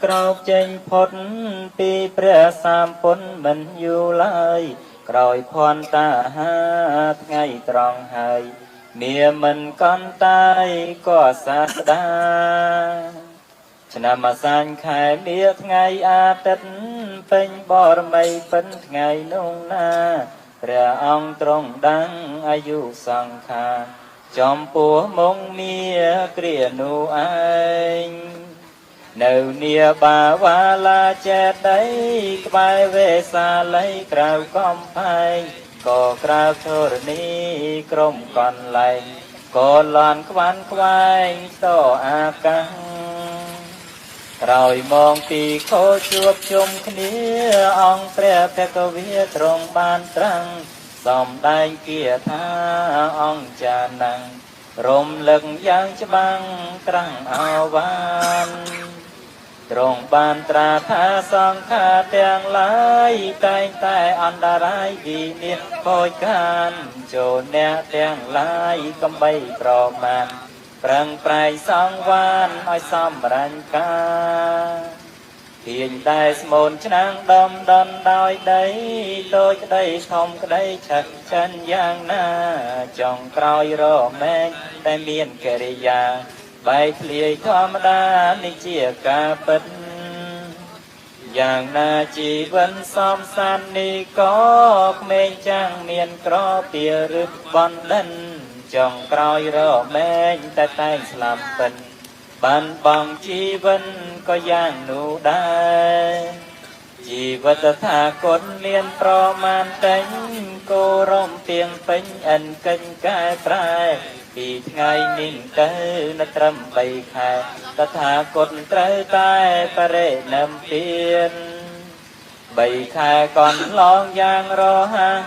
ក្រោកចេញផុតពីព្រះសម្ពុនមិនយូរឡើយក្រោយភ័ន្តតាហាថ្ងៃត្រង់ហើយនាមិនកន្តាយក៏សាស្តាឆ្នាំអាសាញ់ខែមាឃថ្ងៃអាទិត្យពេញបរមីពិនថ្ងៃនោះណាព្រះអង្គទ្រង់ដឹងអាយុសង្ខារចំពោះមុងមាគ្រានោះឯងនៅនាបាវ៉ាឡាចេតីក្បែរវេសាល័យក្រៅកំផែងក៏ក្រៅធរណីក្រុមកន្លែងក៏លន់ខ្វាន់ខ្វែងតអាកាសក្រោយមកពីខោជួបជុំគ្នាអង្គព្រះភគវាទ្រង់បានត្រាំងសំដែងគាថាអង្គចាណាំងរំលឹកយ៉ាងច្បាំងត្រាំងអវានទ្រង់បានត្រាថាសង្ខារទាំងឡាយតែងតែអន្តរាយវិនិច្ឆ័យខូចខានចូលអ្នកទាំងឡាយកំបីប្រមាណប្រឹងប្រែងសង្វានឲ្យសម្រាញ់ការទាញតែស្មូនឆ្នាំងដំដន់ដោយដីដូចក្ដីធំក្ដីឆឹកចិនយ៉ាងណាចុងក្រោយរមែងតែមានកិរិយាបែកធ្លាយធម្មតានេះជាការពិតយ៉ាងណាជីវិនសំសាននេះក៏ក្មេងចាំងមានក្រពីរឹកបណ្ឌិនចុងក្រោយរមែងតែតែងស្លាប់ពិនបានបងជីវិនក៏យ៉ាងនោះដែរជីវិតថាគតមានប្រមាណតែងគោរំទៀងពេញអិនកិញកែប្រែពីថ្ងៃនេះទៅនៅត្រឹម3ខែតថាគតត្រូវតែបរិនិព្វាន3ខែកន្លងយ៉ាងរហ័ស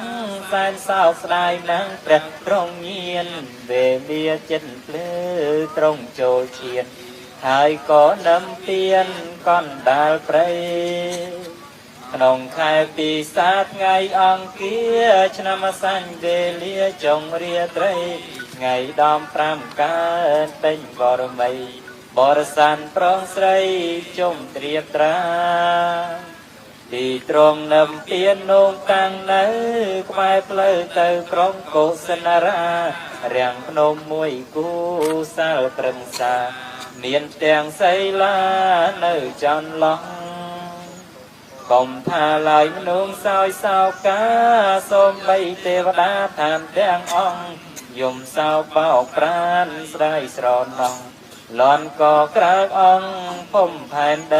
សែនសោកស្ដាយណាស់ព្រះទ្រង់ញៀនវេលាចិត្តភ្លឺទ្រង់ចូលឈានហើយក៏នឹមពៀនកណ្ដាលព្រៃក្នុងខែពិសាថ្ងៃអង្គារឆ្នាំអាសាញ់វេលាចុងរាត្រីថ្ងៃដំ5កើតពេញបរមីបរិសានប្រងស្រីជុំត្រៀបត្រាទីត្រង់នឹមពៀននងតាំងនៅក្បែរផ្លូវទៅក្រុងកុសិនារារាំងភ្នំមួយគូសាលត្រឹងសាមានទាំងសីលានៅចន្លោះកុំថាឡើយមនុស្សសោយសោកាសូមបីទេវតាតាមទាំងអង្គយំសោកបោកប្រានស្ដាយស្រណោះលន់ក៏ក្រើកអង្គភុំផែន